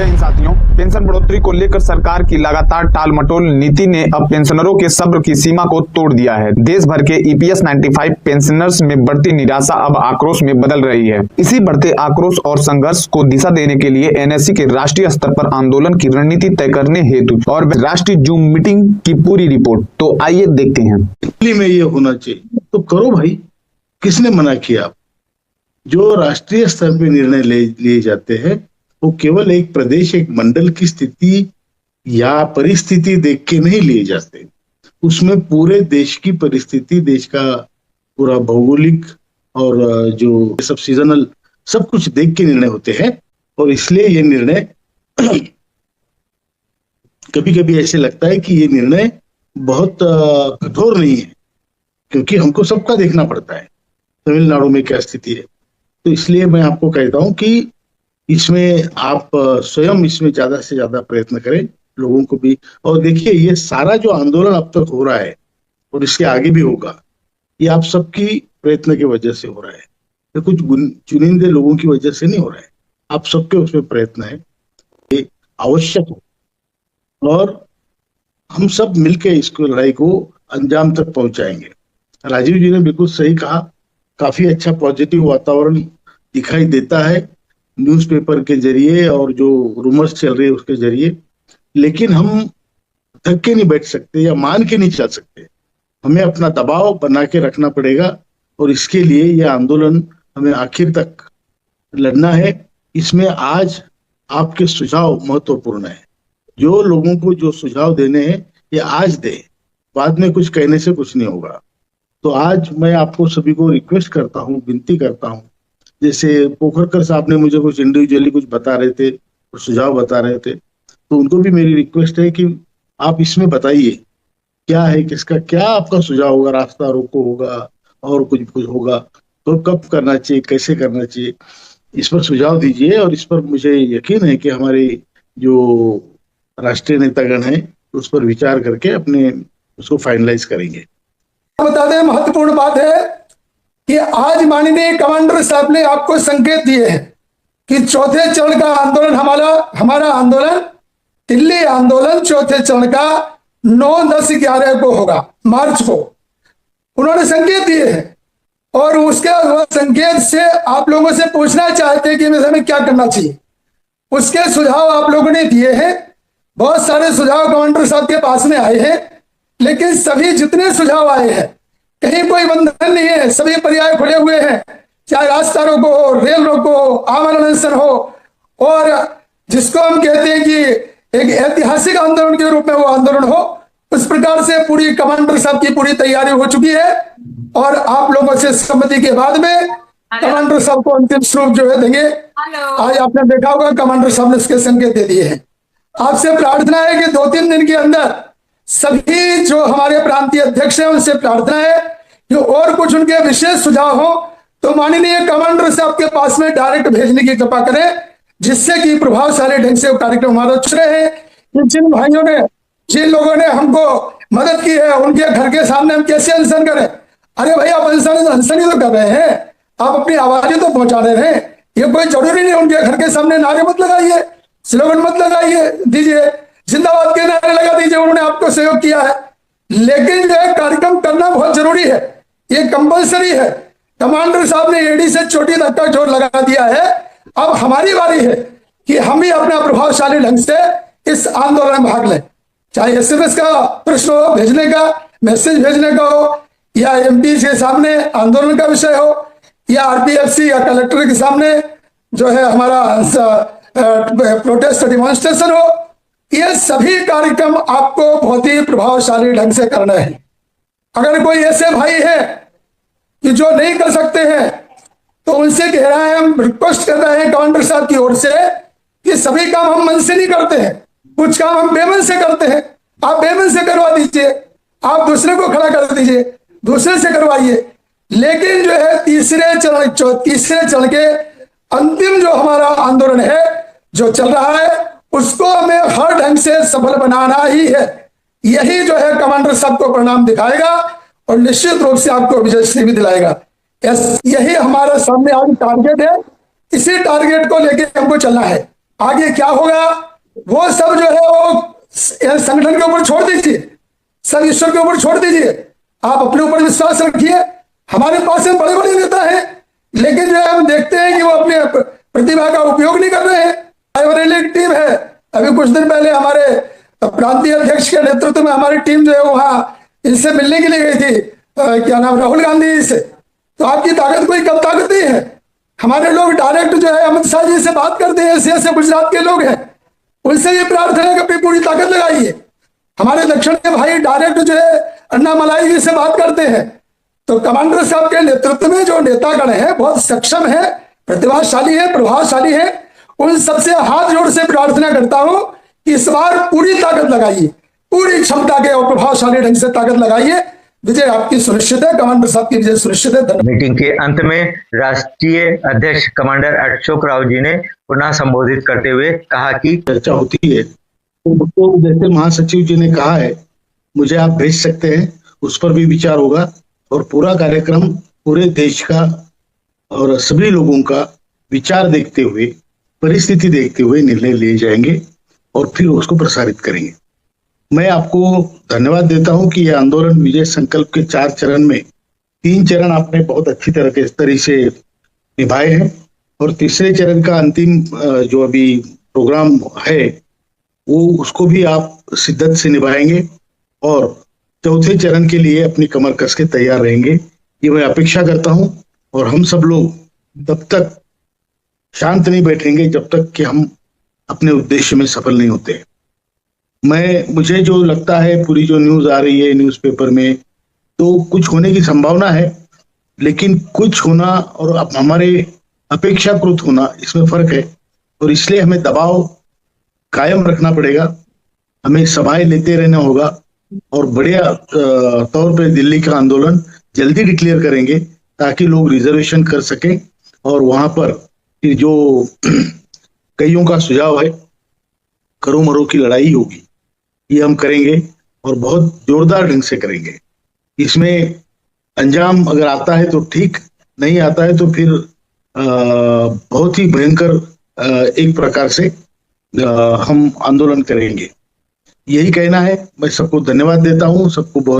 जय हिंद साथियों। पेंशन बढ़ोतरी को लेकर सरकार की लगातार टालमटोल नीति ने अब पेंशनरों के सब्र की सीमा को तोड़ दिया है। देश भर के ईपीएस 95 पेंशनर्स में बढ़ती निराशा अब आक्रोश में बदल रही है। इसी बढ़ते आक्रोश और संघर्ष को दिशा देने के लिए एनएससी के राष्ट्रीय स्तर पर आंदोलन की रणनीति तय करने हेतु और राष्ट्रीय जूम मीटिंग की पूरी रिपोर्ट, तो आइए देखते हैं। दिल्ली में ये होना चाहिए तो करो भाई, किसने मना किया? जो राष्ट्रीय स्तर पे निर्णय लिए जाते हैं वो केवल एक प्रदेश, एक मंडल की स्थिति या परिस्थिति देख के नहीं लिए जाते। उसमें पूरे देश की परिस्थिति, देश का पूरा भौगोलिक और जो सब सीजनल सब कुछ देख के निर्णय होते हैं। और इसलिए ये निर्णय कभी कभी ऐसे लगता है कि ये निर्णय बहुत कठोर नहीं है, क्योंकि हमको सबका देखना पड़ता है तमिलनाडु में क्या स्थिति है। तो इसलिए मैं आपको कहता हूं कि इसमें आप स्वयं इसमें ज्यादा से ज्यादा प्रयत्न करें, लोगों को भी। और देखिए, ये सारा जो आंदोलन अब तक हो रहा है और इसके आगे भी होगा, ये आप सबकी प्रयत्न की वजह से हो रहा है। ये कुछ चुनिंदे लोगों की वजह से नहीं हो रहा है, आप सबके उसमें प्रयत्न है, ये आवश्यक है। और हम सब मिलकर इसको लड़ाई को अंजाम तक पहुंचाएंगे। राजीव जी ने बिल्कुल सही कहा, काफी अच्छा पॉजिटिव वातावरण दिखाई देता है न्यूज़पेपर के जरिए और जो रूमर्स चल रहे हैं उसके जरिए। लेकिन हम थक के नहीं बैठ सकते या मान के नहीं चल सकते, हमें अपना दबाव बना के रखना पड़ेगा। और इसके लिए यह आंदोलन हमें आखिर तक लड़ना है। इसमें आज आपके सुझाव महत्वपूर्ण है। जो लोगों को जो सुझाव देने हैं ये आज दे, बाद में कुछ कहने से कुछ नहीं होगा। तो आज मैं आपको सभी को रिक्वेस्ट करता हूँ, विनती करता हूँ, जैसे पोखरकर साहब ने मुझे कुछ इंडिविजुअली कुछ बता रहे थे, कुछ सुझाव बता रहे थे, तो उनको भी मेरी रिक्वेस्ट है कि आप इसमें बताइए क्या है, किसका क्या आपका सुझाव होगा। रास्ता रोको होगा और कुछ होगा, तो कब करना चाहिए, कैसे करना चाहिए, इस पर सुझाव दीजिए। और इस पर मुझे यकीन है कि हमारे जो राष्ट्रीय नेतागण हैं उस पर विचार करके अपने उसको फाइनलाइज करेंगे। बता दें, महत्वपूर्ण बात है कि आज माननीय कमांडर साहब ने आपको संकेत दिए हैं कि चौथे चरण का आंदोलन हमारा आंदोलन, दिल्ली आंदोलन चौथे चरण का 9, 10, 11 को होगा, मार्च को उन्होंने संकेत दिए हैं। और उसके संकेत से आप लोगों से पूछना चाहते हैं कि हमें क्या करना चाहिए। उसके सुझाव आप लोगों ने दिए हैं, बहुत सारे सुझाव कमांडर साहब के पास में आए हैं, लेकिन सभी जितने सुझाव आए हैं कहीं कोई बंधन नहीं है, सभी पर्याय खुले हुए हैं। चाहे रास्ता रोको हो, रेल रोको हो, आमरण अनशन हो, और जिसको हम कहते हैं कि एक ऐतिहासिक आंदोलन के रूप में वो आंदोलन हो, उस प्रकार से पूरी कमांडर साहब की पूरी तैयारी हो चुकी है। और आप लोगों से सहमति के बाद में कमांडर साहब को अंतिम स्वरूप जो है देंगे। आज आपने देखा होगा कमांडर साहब ने इसके संकेत दे दिए हैं। आपसे प्रार्थना है कि 2-3 दिन के अंदर सभी जो हमारे प्रांतीय अध्यक्ष हैं उनसे प्रार्थना है कि और कुछ उनके विशेष सुझाव हो तो माननीय कमांडर साहब के पास में डायरेक्ट भेजने की कृपा करें, जिससे कि प्रभावशाली ढंग से वो कार्यक्रम हमारा चल रहे हैं। जिन भाइयों ने, जिन लोगों ने हमको मदद की है, उनके घर के सामने हम कैसे अनशन करें? अरे भाई, आप अनशन ही तो कर रहे हैं, आप अपनी आवाजें तो पहुंचा रहे हैं। ये कोई जरूरी नहीं उनके घर के सामने नारे मत लगाइए, स्लोगन मत लगाइए, दीजिए जिंदाबाद के नारे लगा दीजिए, उन्होंने आपको सहयोग किया है। लेकिन जो है कार्यक्रम करना बहुत जरूरी है, ये कंपलसरी है। कमांडर साहब ने एडी से चोटी तक का जोर लगा दिया है। अब हमारी बारी है कि हम ही अपना प्रभावशाली ढंग से इस आंदोलन में भाग लें, चाहे एसएमएस का प्रश्न हो, भेजने का, मैसेज भेजने का हो, या एमपी के सामने आंदोलन का विषय हो, या आरपीएफसी या कलेक्टर के सामने जो है हमारा प्रोटेस्ट डिमॉन्स्ट्रेशन हो। ये सभी कार्यक्रम आपको बहुत ही प्रभावशाली ढंग से करना है। अगर कोई ऐसे भाई है कि जो नहीं कर सकते हैं तो उनसे कह रहा है, हम रिक्वेस्ट कर रहे हैं कमांडर साहब की ओर से कि सभी काम हम मन से नहीं करते हैं, कुछ काम हम बेमन से करते हैं। आप बेमन से करवा दीजिए, आप दूसरे को खड़ा कर दीजिए, दूसरे से करवाइए। लेकिन जो है तीसरे चरण के अंतिम जो हमारा आंदोलन है जो चल रहा है, उसको हमें हर ढंग से सफल बनाना ही है। यही जो है कमांडर साहब को परिणाम दिखाएगा और निश्चित रूप से आपको विजयश्री भी दिलाएगा। यही हमारे सामने आज टारगेट है, इसी टारगेट को लेकर हमको चलना है। आगे क्या होगा वो सब जो है वो संगठन के ऊपर छोड़ दीजिए, सब ईश्वर के ऊपर छोड़ दीजिए। आप अपने ऊपर विश्वास रखिए। हमारे पास में बड़े बड़े नेता हैं, लेकिन जो है हम देखते हैं कि वो अपने प्रतिभा का उपयोग नहीं कर रहे हैं। रायबरेली टीम है, अभी कुछ दिन पहले हमारे प्रांतीय अध्यक्ष के नेतृत्व में हमारी टीम जो है वहां इनसे मिलने के लिए गई थी, क्या नाम, राहुल गांधी से। तो आपकी ताकत कोई कम ताकत नहीं है। हमारे लोग डायरेक्ट जो है अमित शाह जी से बात करते हैं, ऐसे गुजरात के लोग हैं, उनसे ये प्रार्थना है कि अपनी पूरी ताकत लगाइए। हमारे दक्षिण के भाई डायरेक्ट जो है अन्नामलाई जी से बात करते हैं। तो कमांडर साहब के नेतृत्व में जो नेतागण है बहुत सक्षम है, प्रतिभाशाली है, प्रभावशाली है। उन सबसे हाथ जोड़ से प्रार्थना करता हूं कि इस बार पूरी ताकत लगाइए, पूरी क्षमता के और प्रभावशाली ढंग से ताकत लगाइए। विजय आपकी सुनिश्चित है, कमांडर साहब की विजय सुनिश्चित है। धन्यवाद। मीटिंग के अंत में राष्ट्रीय अध्यक्ष कमांडर अशोक राव जी ने पुनः संबोधित करते हुए कहा कि चर्चा होती है तो जैसे महासचिव जी ने कहा है, मुझे आप भेज सकते हैं, उस पर भी विचार होगा और पूरा कार्यक्रम पूरे देश का और सभी लोगों का विचार देखते हुए, परिस्थिति देखते हुए निर्णय लिए जाएंगे और फिर उसको प्रसारित करेंगे। मैं आपको धन्यवाद देता हूं कि यह आंदोलन विजय संकल्प के 4 चरण में 3 चरण आपने बहुत अच्छी तरह से निभाए हैं और तीसरे चरण का अंतिम जो अभी प्रोग्राम है वो उसको भी आप शिद्दत से निभाएंगे और चौथे चरण के लिए अपनी कमर कस के तैयार रहेंगे, ये मैं अपेक्षा करता हूं। और हम सब लोग तब तक शांत नहीं बैठेंगे जब तक कि हम अपने उद्देश्य में सफल नहीं होते। मुझे जो लगता है, पूरी जो न्यूज आ रही है न्यूज़पेपर में, तो कुछ होने की संभावना है, लेकिन कुछ होना और अब हमारे अपेक्षाकृत होना, इसमें फर्क है। और इसलिए हमें दबाव कायम रखना पड़ेगा, हमें सभाएं लेते रहना होगा और बढ़िया तौर पे दिल्ली का आंदोलन जल्दी डिक्लेयर करेंगे ताकि लोग रिजर्वेशन कर सकें। और वहां पर फिर जो कईयों का सुझाव है, करो मरो की लड़ाई होगी, ये हम करेंगे और बहुत जोरदार ढंग से करेंगे। इसमें अंजाम अगर आता है तो ठीक, नहीं आता है तो फिर बहुत ही भयंकर एक प्रकार से हम आंदोलन करेंगे। यही कहना है। मैं सबको धन्यवाद देता हूँ, सबको बहुत